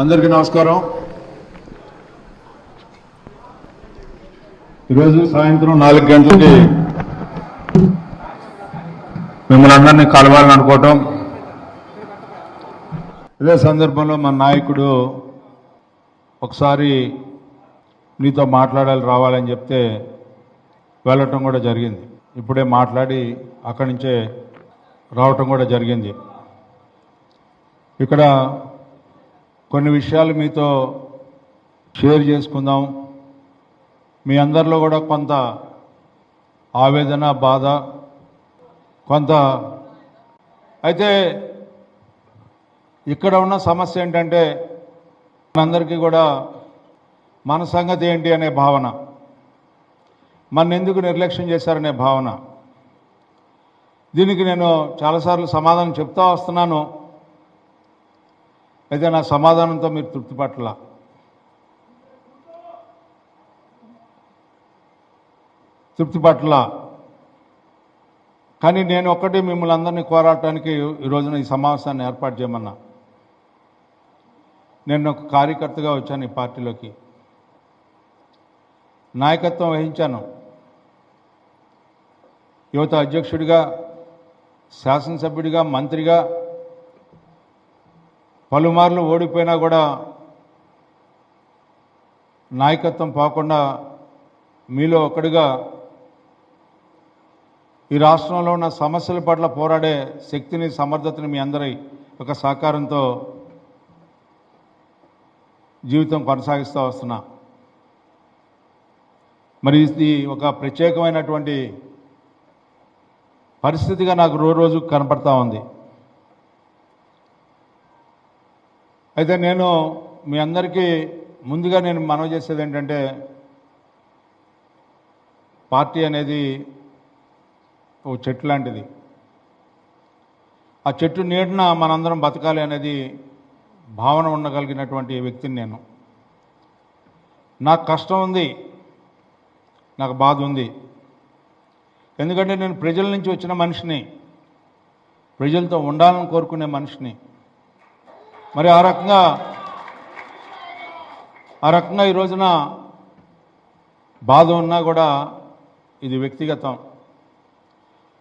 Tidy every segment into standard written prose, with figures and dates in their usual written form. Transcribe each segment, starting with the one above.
అందరికీ నమస్కారం. ఈరోజు సాయంత్రం 4 గంటలకి మిమ్మల్ని అందరినీ కలవాలని అనుకోవటం. ఇదే సందర్భంలో మన నాయకుడు ఒకసారి నీతో మాట్లాడాలి రావాలని చెప్తే వెళ్ళటం కూడా జరిగింది. ఇప్పుడే మాట్లాడి అక్కడి నుంచే రావటం కూడా జరిగింది. ఇక్కడ కొన్ని విషయాలు మీతో షేర్ చేసుకుందాం. మీ అందరిలో కూడా కొంత ఆవేదన, బాధ కొంత. అయితే ఇక్కడ ఉన్న సమస్య ఏంటంటే మనందరికీ కూడా మన సంగతి ఏంటి అనే భావన, మన ఎందుకు నిర్లక్ష్యం చేశారనే భావన. దీనికి నేను చాలాసార్లు సమాధానం చెప్తా వస్తున్నాను. అయితే నా సమాధానంతో మీరు తృప్తి పట్ల కానీ నేను ఒక్కటి మిమ్మల్ని అందరినీ కోరాటానికి ఈరోజున ఈ సమావేశాన్ని ఏర్పాటు చేయమన్నా. నేను ఒక కార్యకర్తగా వచ్చాను ఈ పార్టీలోకి, నాయకత్వం వహించాను. యువత అధ్యక్షుడిగా, శాసనసభ్యుడిగా, మంత్రిగా పలుమార్లు ఓడిపోయినా కూడా నాయకత్వం పోకుండా మీలో ఒకటిగా ఈ రాష్ట్రంలో ఉన్న సమస్యల పట్ల పోరాడే శక్తిని, సమర్థతని మీ అందరి ఒక సహకారంతో జీవితం కొనసాగిస్తూ వస్తున్నా. మరి ఇది ఒక ప్రత్యేకమైనటువంటి పరిస్థితిగా నాకు రోజు కనపడతా ఉంది. అయితే నేను మీ అందరికీ ముందుగా నేను మనవి చేసేది ఏంటంటే, పార్టీ అనేది ఓ చెట్టు లాంటిది. ఆ చెట్టు నీడన మనందరం బతకాలి అనేది భావన ఉండగలిగినటువంటి వ్యక్తిని నేను. నాకు కష్టం ఉంది, నాకు బాధ ఉంది. ఎందుకంటే నేను ప్రజల నుంచి వచ్చిన మనిషిని, ప్రజలతో ఉండాలని కోరుకునే మనిషిని. మరి ఆ రకంగా ఈ రోజున బాధ ఉన్నా కూడా ఇది వ్యక్తిగతం,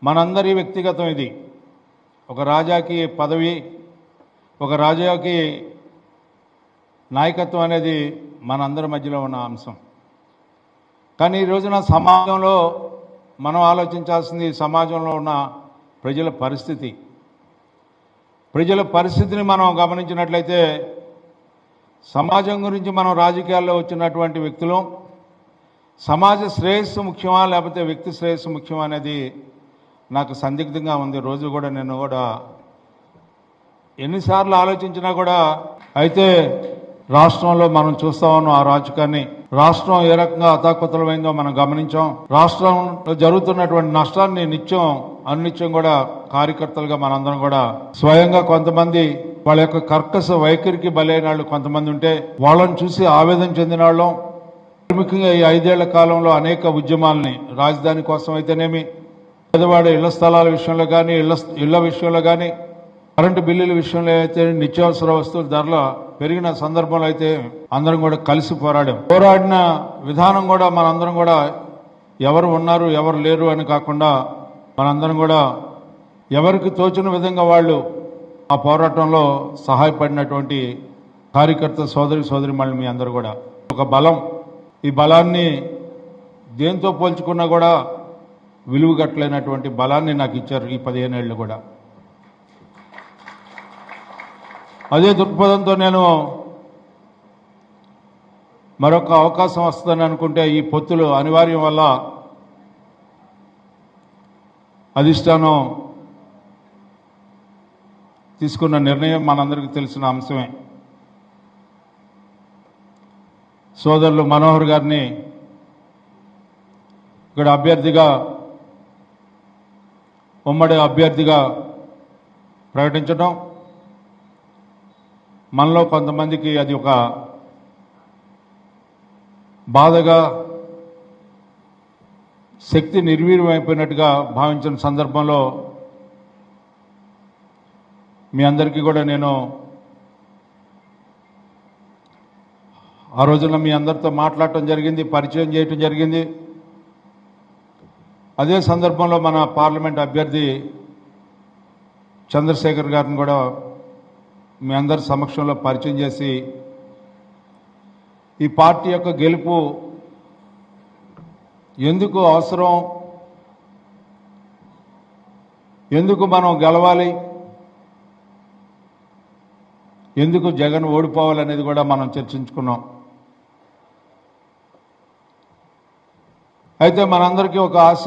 మనందరి వ్యక్తిగతం. ఇది ఒక రాజాకి పదవి, ఒక రాజాకి నాయకత్వం అనేది మనందరి మధ్యలో ఉన్న అంశం. కానీ ఈ రోజున సమాజంలో మనం ఆలోచించాల్సింది సమాజంలో ఉన్న ప్రజల పరిస్థితి. ప్రజల పరిస్థితిని మనం గమనించినట్లయితే సమాజం గురించి మనం రాజకీయాల్లో వచ్చినటువంటి వ్యక్తులు సమాజ శ్రేయస్సు ముఖ్యమా లేకపోతే వ్యక్తి శ్రేయస్సు ముఖ్యమా అనేది నాకు సందిగ్ధంగా ఉంది. రోజు కూడా నేను కూడా ఎన్నిసార్లు ఆలోచించినా కూడా. అయితే రాష్ట్రంలో మనం చూస్తా ఉన్నాం ఆ రాజకీయాన్ని. రాష్ట్రం ఏ రకంగా అతాకుతలమైందో మనం గమనించాం. రాష్ట్రంలో జరుగుతున్నటువంటి నష్టాన్ని అనిత్యం కూడా కార్యకర్తలుగా మనందరం కూడా స్వయంగా కొంతమంది వాళ్ళ యొక్క కర్కశ వైఖరికి బలైన వాళ్ళు కొంతమంది ఉంటే వాళ్ళని చూసి ఆవేదన చెందిన వాళ్ళం. ముఖ్యంగా ఈ 5 ఏళ్ల కాలంలో అనేక ఉద్యమాలని, రాజధాని కోసం అయితేనేమి, పేదవాడ ఇళ్ల స్థలాల విషయంలో కానీ, ఇళ్ల విషయంలో కానీ, కరెంటు బిల్లుల విషయంలో అయితే, నిత్యావసర వస్తువుల ధరల పెరిగిన సందర్భంలో అయితే అందరం కూడా కలిసి పోరాడిన విధానం కూడా మనందరం కూడా ఎవరు ఉన్నారు ఎవరు లేరు అని కాకుండా మనందరం కూడా ఎవరికి తోచిన విధంగా వాళ్ళు ఆ పోరాటంలో సహాయపడినటువంటి కార్యకర్త సోదరిమణులు మీ అందరూ కూడా ఒక బలం. ఈ బలాన్ని దేంతో పోల్చుకున్నా కూడా విలువగట్లైనటువంటి బలాన్ని నాకు ఇచ్చారు ఈ 15 ఏళ్ళు కూడా. అదే దృక్పథంతో నేను మరొక అవకాశం వస్తుందని అనుకుంటే ఈ పొత్తులు అనివార్యం వల్ల అధిష్టానం తీసుకున్న నిర్ణయం మనందరికీ తెలిసిన అంశమే. సోదరులు మనోహర్ గారిని ఇక్కడ ఉమ్మడి అభ్యర్థిగా ప్రకటించడం మనలో కొంతమందికి అది ఒక బాధగా, శక్తి నిర్వీర్యమైపోయినట్టుగా భావించిన సందర్భంలో మీ అందరికీ కూడా నేను ఆ రోజున మీ అందరితో మాట్లాడటం జరిగింది, పరిచయం చేయటం జరిగింది. అదే సందర్భంలో మన పార్లమెంట్ అభ్యర్థి చంద్రశేఖర్ గారిని కూడా మీ అందరి సమక్షంలో పరిచయం చేసి ఈ పార్టీ యొక్క గెలుపు ఎందుకు అవసరం, ఎందుకు మనం గెలవాలి, ఎందుకు జగన్ ఓడిపోవాలనేది కూడా మనం చర్చించుకున్నాం. అయితే మనందరికీ ఒక ఆశ,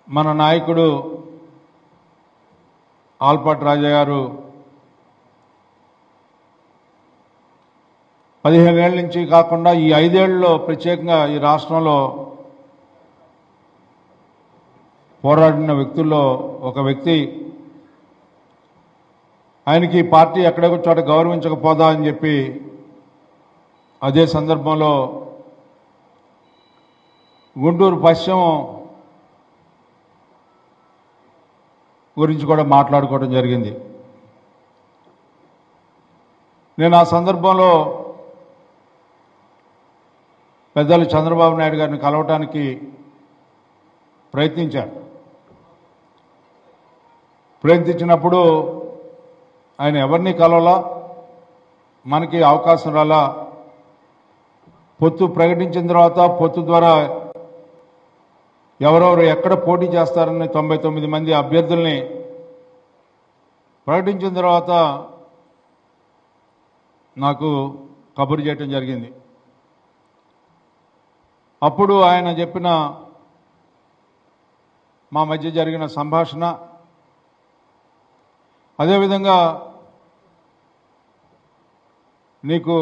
మన నాయకుడు ఆల్పాటి రాజా గారు 15 ఏళ్ల నుంచి కాకుండా ఈ 5 ఏళ్లలో ప్రత్యేకంగా ఈ రాష్ట్రంలో పోరాడిన వ్యక్తుల్లో ఒక వ్యక్తి. ఆయనకి ఈ పార్టీ ఎక్కడొక చోట గౌరవించకపోదా అని చెప్పి అదే సందర్భంలో గుంటూరు పశ్చిమ గురించి కూడా మాట్లాడుకోవడం జరిగింది. నేను ఆ సందర్భంలో పెద్దలు చంద్రబాబు నాయుడు గారిని కలవటానికి ప్రయత్నించినప్పుడు ఆయన ఎవరిని కలవాలా, మనకి అవకాశం రాలా. పొత్తు ప్రకటించిన తర్వాత పొత్తు ద్వారా ఎవరెవరు ఎక్కడ పోటీ చేస్తారని 99 మంది అభ్యర్థుల్ని ప్రకటించిన తర్వాత నాకు కబురు చేయటం జరిగింది. అప్పుడు ఆయన చెప్పిన మా మధ్య జరిగిన సంభాషణ, అదేవిధంగా నీకు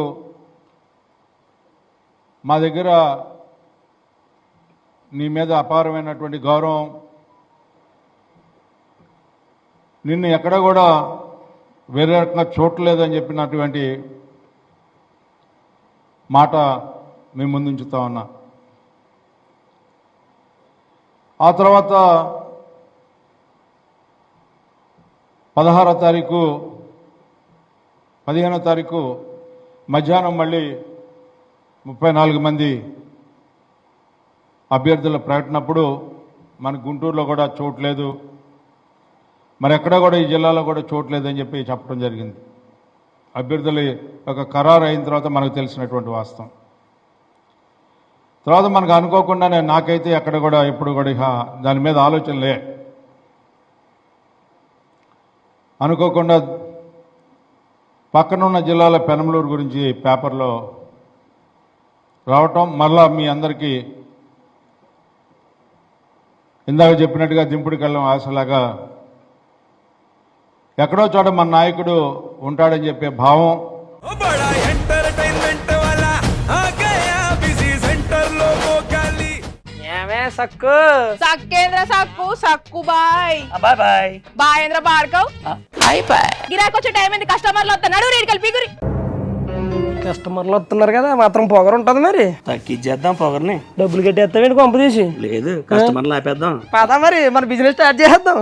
మా దగ్గర నీ మీద అపారమైనటువంటి గౌరవం, నిన్ను ఎక్కడ కూడా వేరే రకంగా చూడలేదని చెప్పినటువంటి మాట మీ ముందుంచుతా ఉన్నా. ఆ తర్వాత 15వ తారీఖు మధ్యాహ్నం మళ్ళీ 34 మంది అభ్యర్థుల ప్రకటనప్పుడు మన గుంటూరులో కూడా చోట్లేదు, మరి ఎక్కడ కూడా ఈ జిల్లాలో కూడా చోట్లేదని చెప్పి చెప్పడం జరిగింది. అభ్యర్థుల ఒక ఖరారు అయిన తర్వాత మనకు తెలిసినటువంటి వాస్తవం. తర్వాత మనకు అనుకోకుండా నాకైతే ఎక్కడ కూడా ఎప్పుడు కూడా దాని మీద ఆలోచనలే, అనుకోకుండా పక్కనున్న జిల్లాల పెనమలూరు గురించి పేపర్లో రావటం, మళ్ళా మీ అందరికీ ఇందాక చెప్పినట్టుగా దింపుడు కళ్ళం ఆశలాగా ఎక్కడో చోట మన నాయకుడు ఉంటాడని చెప్పే భావం. సక్కు సక్కేంద్ర సక్కు సక్కు బాయ్ బాయ్ బాయ్ బాయేంద్ర బార్కవ్ బాయ్ బాయ్. గిరాకొచ్చే టైం ఏంది, కస్టమర్లు వస్తున్నాడు, రేటు కలిపి గురి. కస్టమర్లు వస్తున్నారు కదా, మాత్రం పొగరు ఉంటది మరి. తగ్గించేద్దాం పొగర్ని. డబ్బులు కట్టేస్తావేంటి కొంప తీసి? లేదు, కస్టమర్లు ఆపేద్దాం. పదా మరి మన బిజినెస్ స్టార్ట్ చేద్దాం.